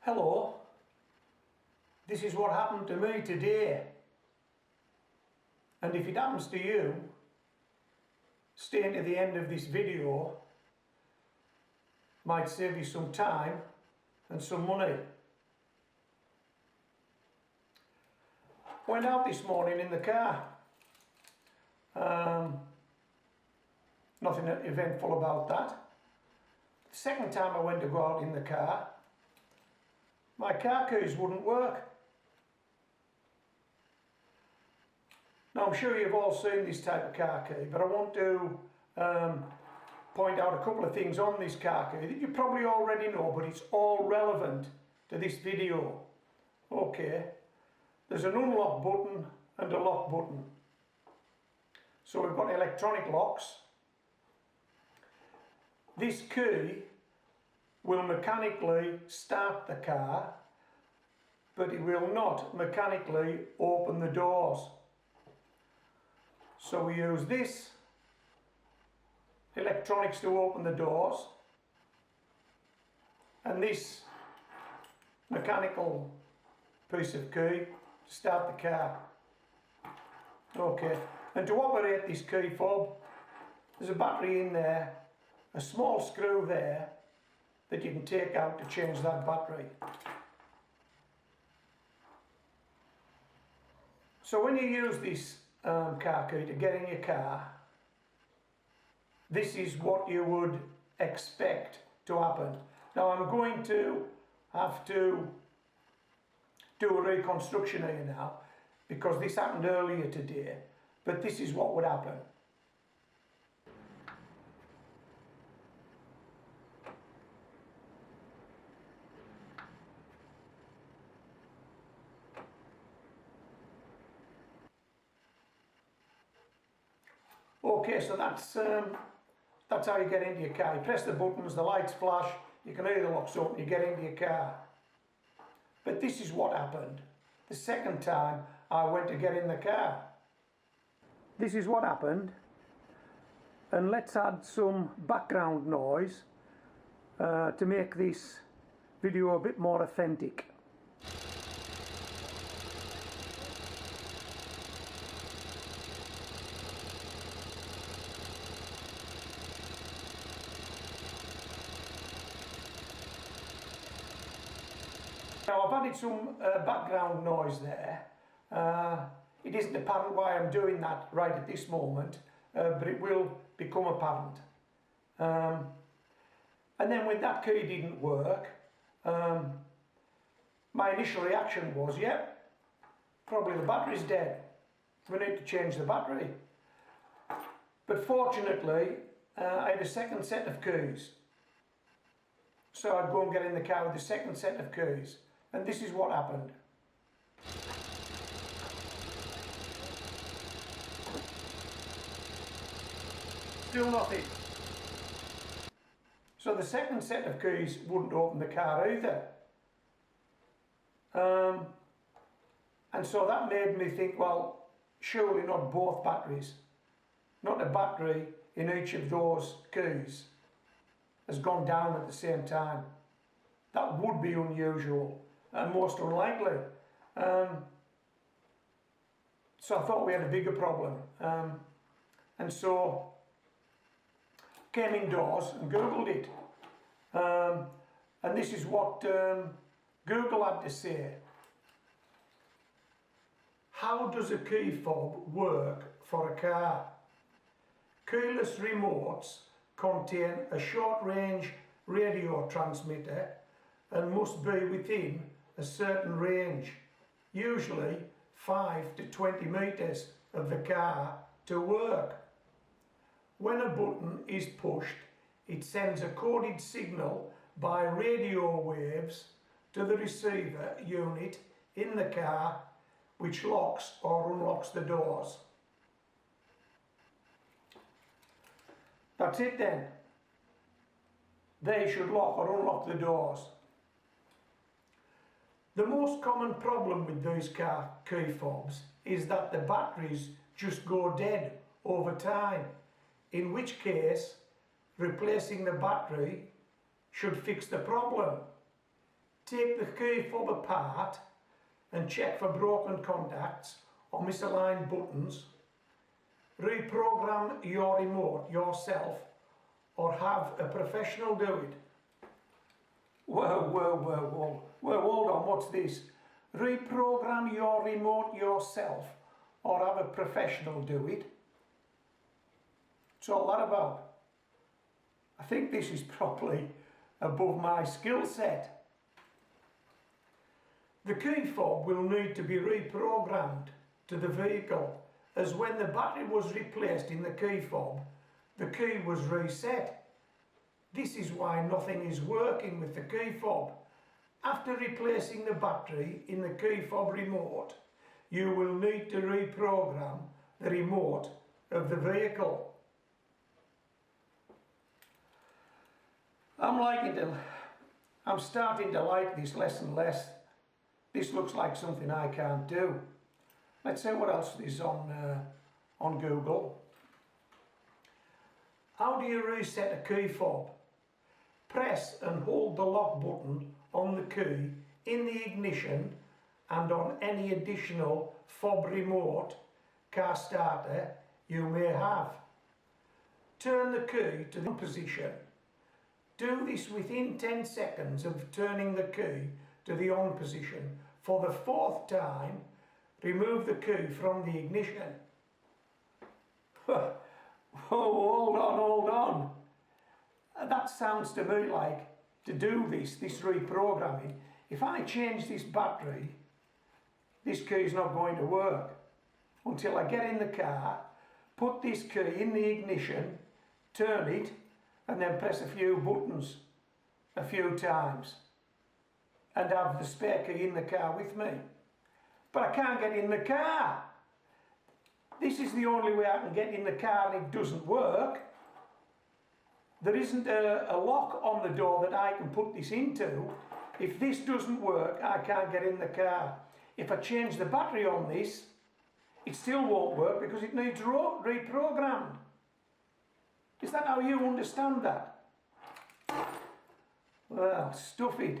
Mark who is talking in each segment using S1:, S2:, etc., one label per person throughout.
S1: Hello, this is what happened to me today, and if it happens to you, staying to the end of this video might save you some time and some money. Went out this morning in the car. Nothing eventful about that. The second time I went to go out in the car, my car keys wouldn't work. Now I'm sure you've all seen this type of car key, but I want to point out a couple of things on this car key that you probably already know, but it's all relevant to this video. Okay, there's an unlock button and a lock button. So we've got electronic locks. This key will mechanically start the car, but it will not mechanically open the doors. So we use this electronics to open the doors, and this mechanical piece of key to start the car. Okay, and to operate this key fob, there's a battery in there, a small screw there that you can take out to change that battery. So when you use this car key to get in your car, this is what you would expect to happen. Now I'm going to have to do a reconstruction here now, because this happened earlier today, but this is what would happen. Okay, so that's how you get into your car. You press the buttons, the lights flash, you can hear the locks open, you get into your car. But this is what happened the second time I went to get in the car. This is what happened, and let's add some background noise to make this video a bit more authentic. Now I've added some background noise there. It isn't apparent why I'm doing that right at this moment, but it will become apparent. And then when that key didn't work, my initial reaction was, yep, probably the battery's dead. We need to change the battery. But fortunately, I had a second set of keys. So I'd go and get in the car with the second set of keys. And this is what happened. Still nothing. So the second set of keys wouldn't open the car either. And so that made me think, well, surely not both batteries. Not a battery in each of those keys has gone down at the same time. That would be unusual and most unlikely. So I thought we had a bigger problem. And so came indoors and Googled it. And this is what Google had to say. How does a key fob work for a car? Keyless remotes contain a short-range radio transmitter and must be within a certain range, usually 5 to 20 metres of the car, to work. When a button is pushed, it sends a coded signal by radio waves to the receiver unit in the car, which locks or unlocks the doors. That's it then. They should lock or unlock the doors. The most common problem with these car key fobs is that the batteries just go dead over time, in which case replacing the battery should fix the problem. take the key fob apart and check for broken contacts or misaligned buttons. Reprogram your remote yourself or have a professional do it. Whoa, hold on, what's this? Reprogram your remote yourself or have a professional do it? What's all that about? I think this is probably above my skill set. The key fob will need to be reprogrammed to the vehicle, as when the battery was replaced in the key fob, the key was reset. This is why nothing is working with the key fob. After replacing the battery in the key fob remote, you will need to reprogram the remote of the vehicle. I'm starting to like this less and less. This looks like something I can't do. Let's see what else is on Google. How do you reset a key fob? Press and hold the lock button on the key in the ignition and on any additional fob remote car starter you may have. Turn the key to the on position. Do this within 10 seconds of turning the key to the on position. For the fourth time, remove the key from the ignition. Hold on. That sounds to me like, to do this reprogramming, if I change this battery, this key is not going to work until I get in the car, put this key in the ignition, turn it, and then press a few buttons a few times and have the spare key in the car with me. But I can't get in the car. This is the only way I can get in the car and it doesn't work. There isn't a lock on the door that I can put this into. If this doesn't work, I can't get in the car. If I change the battery on this, it still won't work because it needs reprogrammed. Is that how you understand that? Well, stuff it.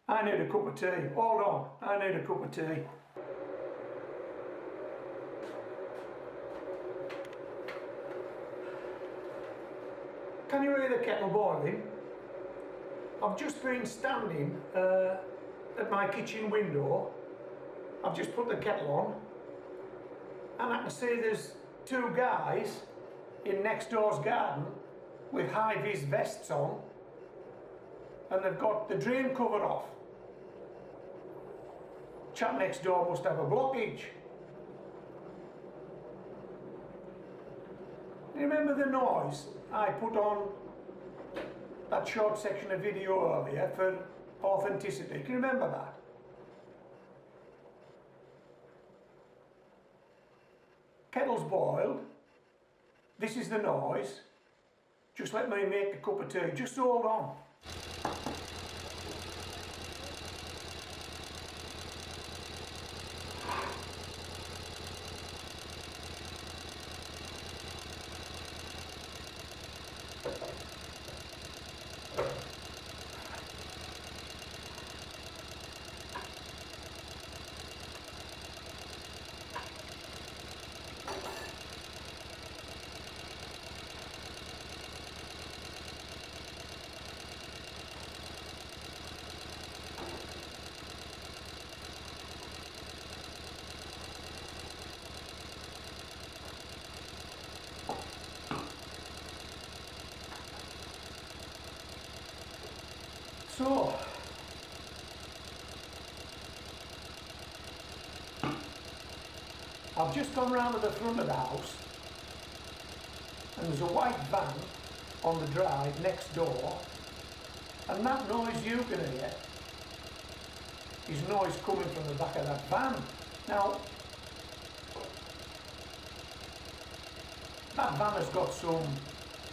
S1: I need a cup of tea. Hold on, I need a cup of tea. Can you hear the kettle boiling? I've just been standing at my kitchen window. I've just put the kettle on and I can see there's two guys in next door's garden with high-vis vests on and they've got the drain cover off. Chap next door must have a blockage. You remember the noise I put on that short section of video earlier for authenticity? Can you remember that? Kettle's boiled. This is the noise. Just let me make a cup of tea. Just hold on. So, I've just gone round to the front of the house and there's a white van on the drive next door, and that noise you can hear is noise coming from the back of that van. Now, that van has got some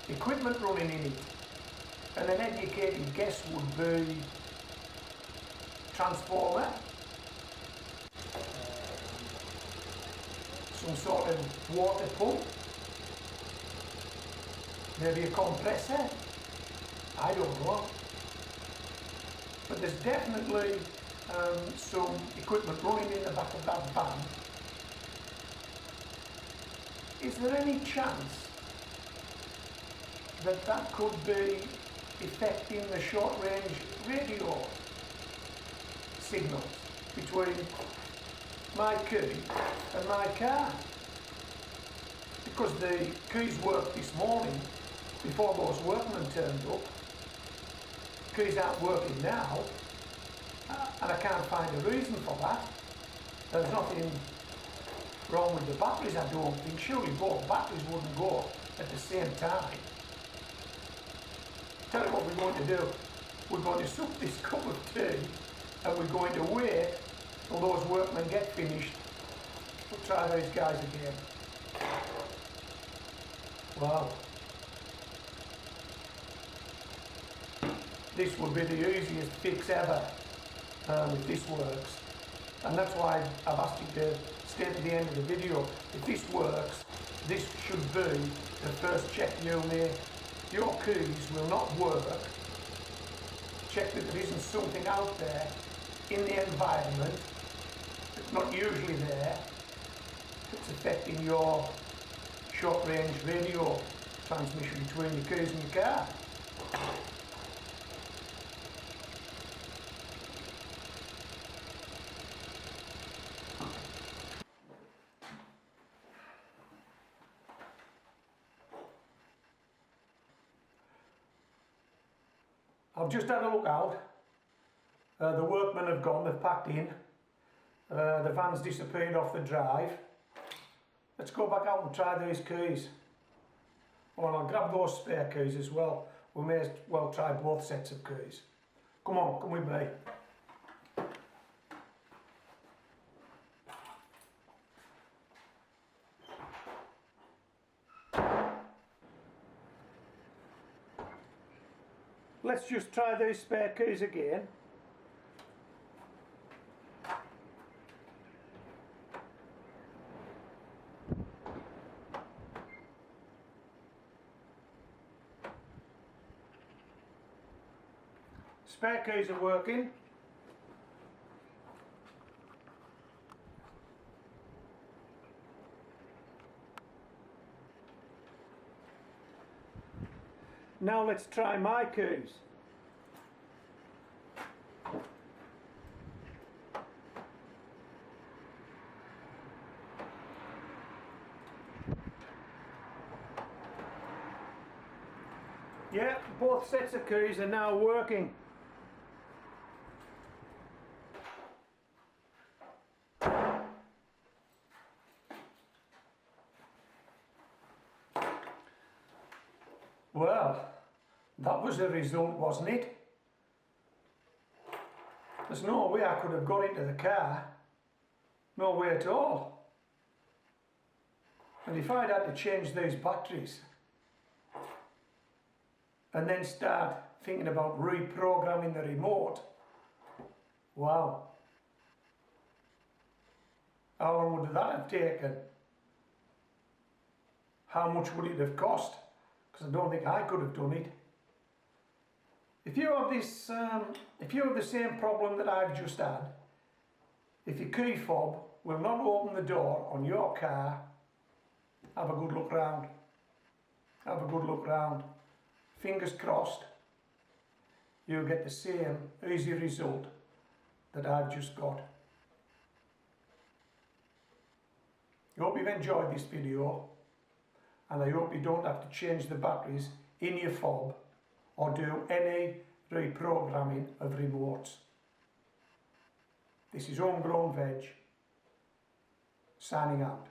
S1: equipment running in it. And an educated guess would be transformer, some sort of water pump, maybe a compressor, I don't know. but there's definitely some equipment running in the back of that van. Is there any chance that that could be affecting the short-range radio signals between my key and my car? Because the keys worked this morning before those workmen turned up. Keys aren't working now, and I can't find a reason for that. There's nothing wrong with the batteries, I don't think. Surely both batteries wouldn't go at the same time. Tell you what we're going to do. We're going to suck this cup of tea and we're going to wait till those workmen get finished. We'll try those guys again. Wow. This would be the easiest fix ever if this works. And that's why I've asked you to stay to the end of the video. If this works, this should be the first check you make. Your keys will not work. Check that there isn't something out there in the environment that's not usually there that's affecting your short-range radio transmission between your keys and your car. I've just had a look out. The workmen have gone, they've packed in. The van's disappeared off the drive. Let's go back out and try these keys. Oh, and I'll grab those spare keys as well. We may as well try both sets of keys. Come on, come with me. Let's just try these spare keys again. Spare keys are working. Now let's try my keys. Yeah, both sets of keys are now working. Well, that was the result, wasn't it? There's no way I could have got into the car. No way at all. And if I'd had to change these batteries and then start thinking about reprogramming the remote, wow. How long would that have taken? How much would it have cost? Because I don't think I could have done it. If you have this, if you have the same problem that I've just had, if your key fob will not open the door on your car, have a good look round. Have a good look round. Fingers crossed, you'll get the same easy result that I've just got. I hope you've enjoyed this video, and I hope you don't have to change the batteries in your fob or do any reprogramming of remotes. This is Homegrown Veg, signing out.